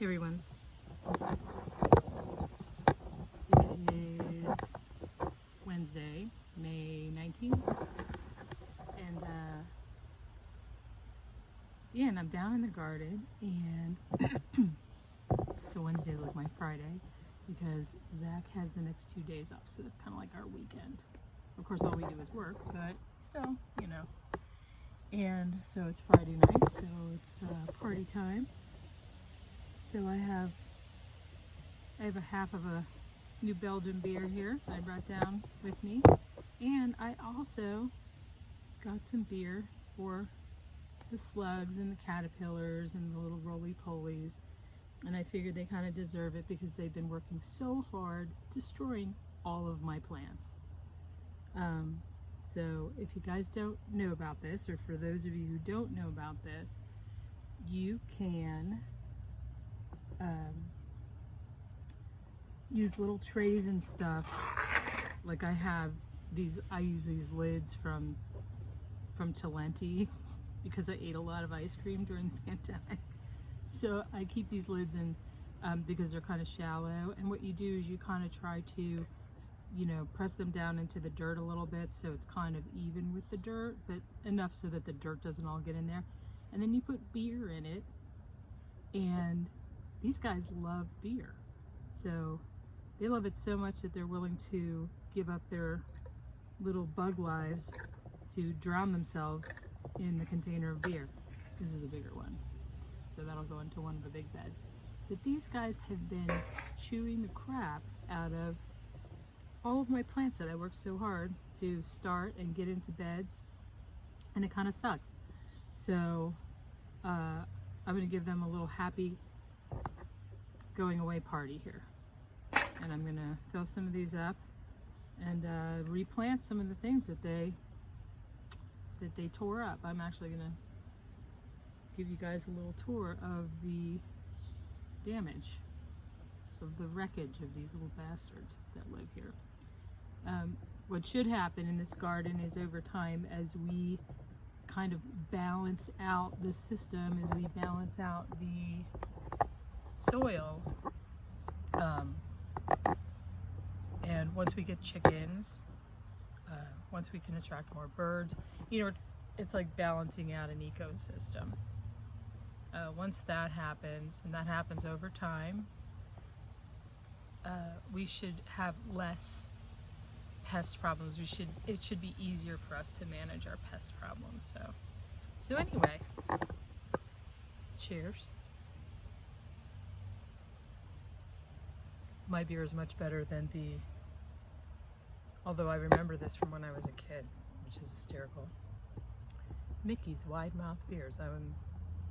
Hey everyone. It is Wednesday, May 19th, and I'm down in the garden, and so Wednesday is like my Friday because Zach has the next 2 days off, so that's kind of like our weekend. Of course, all we do is work, but still, you know. And so it's Friday night, so it's party time. So I have a half of a New Belgium beer here that I brought down with me, and I also got some beer for the slugs and the caterpillars and the little roly-polies, and I figured they kind of deserve it because they've been working so hard destroying all of my plants. So if you guys don't know about this, or for those of you who don't know about this, you can use little trays and stuff. Like I have these, I use these lids from Talenti because I ate a lot of ice cream during the pandemic. So I keep these lids in because they're kind of shallow, and what you do is you kind of try to, you know, press them down into the dirt a little bit so it's kind of even with the dirt, but enough so that the dirt doesn't all get in there. And then you put beer in it, and these guys love beer. So they love it so much that they're willing to give up their little bug lives to drown themselves in the container of beer. This is a bigger one, so that'll go into one of the big beds. But these guys have been chewing the crap out of all of my plants that I worked so hard to start and get into beds, and it kind of sucks. So I'm going to give them a little happy going away party here, and I'm going to fill some of these up and replant some of the things that they tore up. I'm actually going to give you guys a little tour of the damage, of the wreckage of these little bastards that live here. What should happen in this garden is, over time, as we kind of balance out the system, as we balance out the soil, and once we get chickens, once we can attract more birds, you know, it's like balancing out an ecosystem. Once that happens, and that happens over time, we should have less pest problems. It should be easier for us to manage our pest problems. So anyway, cheers. My beer is much better than although I remember this from when I was a kid, which is hysterical, Mickey's Wide Mouth beers. I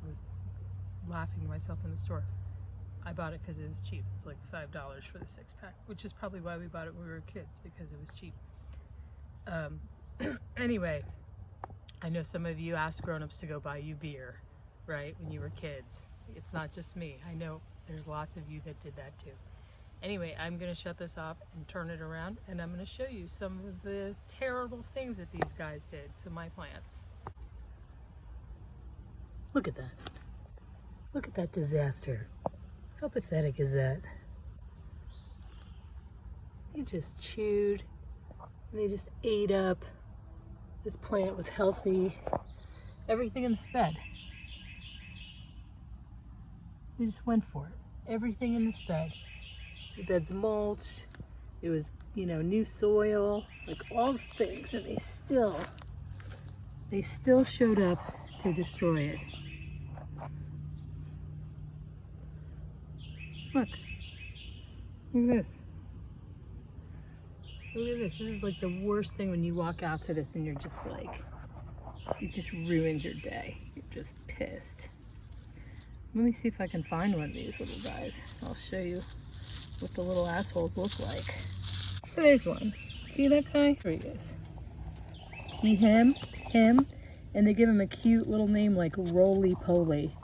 was laughing to myself in the store. I bought it because it was cheap. It's like $5 for the 6-pack, which is probably why we bought it when we were kids, because it was cheap. Anyway, I know some of you asked grown-ups to go buy you beer, right, when you were kids. It's not just me. I know there's lots of you that did that too. Anyway, I'm going to shut this off and turn it around, and I'm going to show you some of the terrible things that these guys did to my plants. Look at that. Look at that disaster. How pathetic is that? They just chewed, and they just ate up. This plant was healthy. Everything in this bed. They just went for it. Everything in this bed. The bed's mulch. It was, you know, new soil, like all the things, and they still showed up to destroy it. Look at this. Look at this. This is like the worst thing when you walk out to this and you're just like, it just ruins your day. You're just pissed. Let me see if I can find one of these little guys. I'll show you what the little assholes look like. So there's one. See that guy? There he is. See him? Him? And they give him a cute little name like Roly Poly.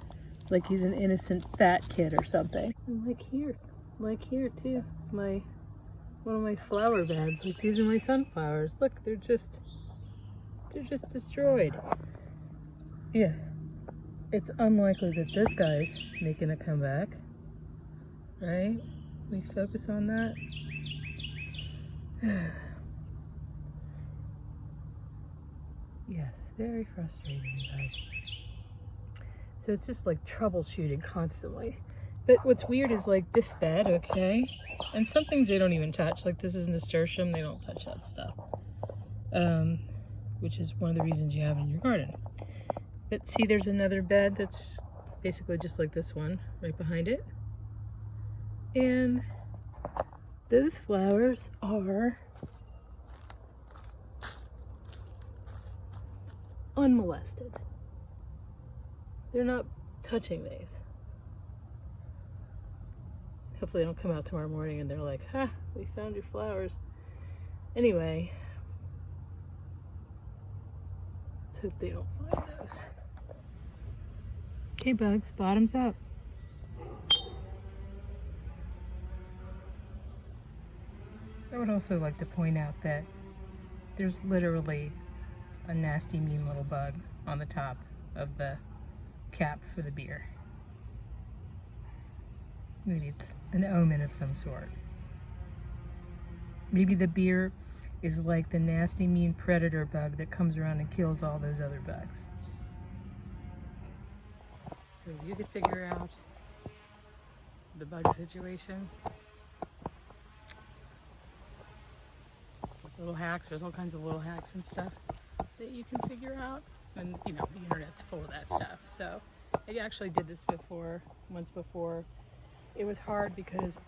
Like he's an innocent fat kid or something. And like here too. It's one of my flower beds. Like these are my sunflowers. Look, they're just destroyed. Yeah, it's unlikely that this guy's making a comeback. right? We focus on that. Yes, very frustrating, you guys. So it's just like troubleshooting constantly. But what's weird is like this bed, okay? And some things they don't even touch. Like this is nasturtium, they don't touch that stuff. Which is one of the reasons you have in your garden. But see, there's another bed that's basically just like this one right behind it. And those flowers are unmolested. They're not touching these. Hopefully they don't come out tomorrow morning and they're like, ha, we found your flowers. Anyway, let's hope they don't find those. Okay, bugs, bottoms up. I would also like to point out that there's literally a nasty, mean little bug on the top of the cap for the beer. Maybe it's an omen of some sort. Maybe the beer is like the nasty, mean predator bug that comes around and kills all those other bugs. So if you could figure out the bug situation, little hacks, there's all kinds of little hacks and stuff that you can figure out. And you know, the internet's full of that stuff. So I actually did this before, once before. It was hard because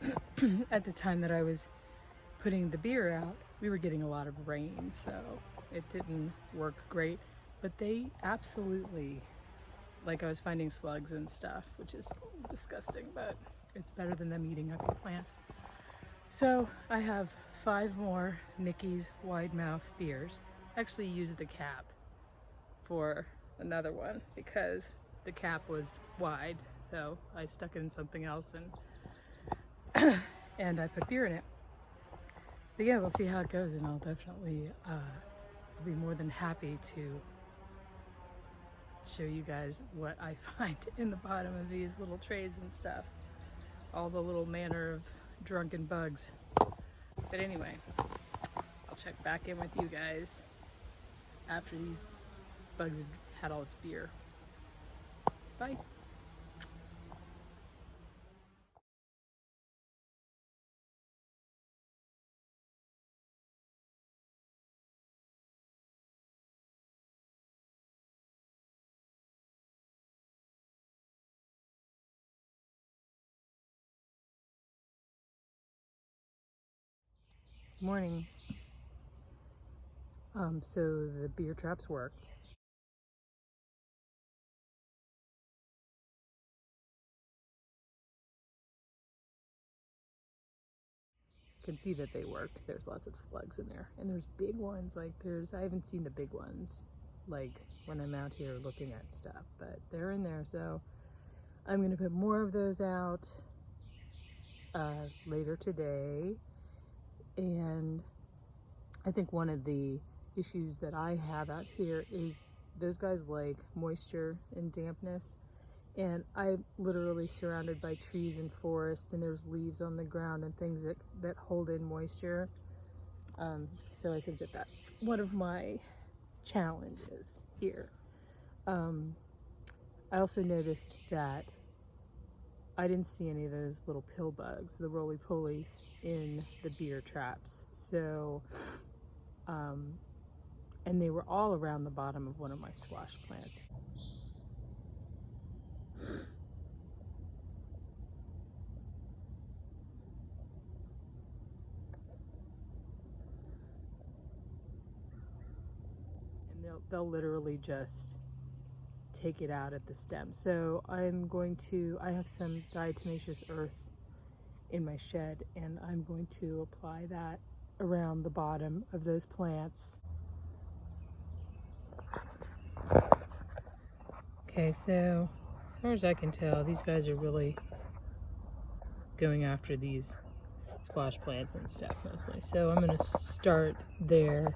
at the time that I was putting the beer out, we were getting a lot of rain, so it didn't work great. But they absolutely, like, I was finding slugs and stuff, which is disgusting, but it's better than them eating up your plants. So I have 5 more Mickey's wide mouth beers. I actually used the cap for another one because the cap was wide, so I stuck it in something else and and I put beer in it. But yeah, we'll see how it goes, and I'll definitely be more than happy to show you guys what I find in the bottom of these little trays and stuff. All the little manner of drunken bugs. But anyway, I'll check back in with you guys after these bugs have had all its beer. Bye. Morning. So the beer traps worked. You can see that they worked. There's lots of slugs in there, and there's big ones. Like I haven't seen the big ones, like when I'm out here looking at stuff, but they're in there. So I'm gonna put more of those out later today. And I think one of the issues that I have out here is those guys like moisture and dampness, and I'm literally surrounded by trees and forest, and there's leaves on the ground and things that hold in moisture. So I think that that's one of my challenges here. I also noticed that I didn't see any of those little pill bugs, the roly-polies, in the beer traps. So, and they were all around the bottom of one of my squash plants. And they'll literally just take it out at the stem. So I have some diatomaceous earth in my shed, and I'm going to apply that around the bottom of those plants. Okay, so as far as I can tell, these guys are really going after these squash plants and stuff mostly. So I'm gonna start there,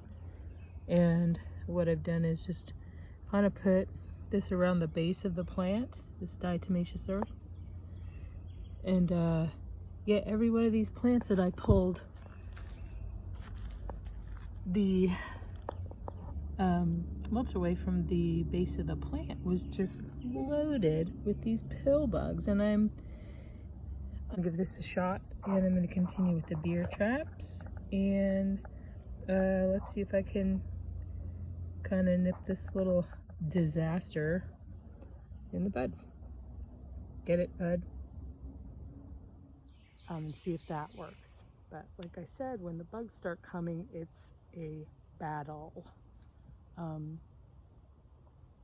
and what I've done is just kind of put this around the base of the plant, this diatomaceous earth, and Yet every one of these plants that I pulled, the mulch away from the base of the plant was just loaded with these pill bugs. And I'm gonna give this a shot, and I'm gonna continue with the beer traps. And let's see if I can kind of nip this little disaster in the bud. Get it, bud? And see if that works. But like I said, when the bugs start coming, it's a battle.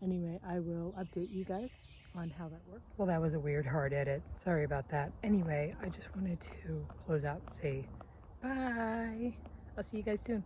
Anyway, I will update you guys on how that works. Well, that was a weird hard edit. Sorry about that. Anyway, I just wanted to close out and say bye. I'll see you guys soon.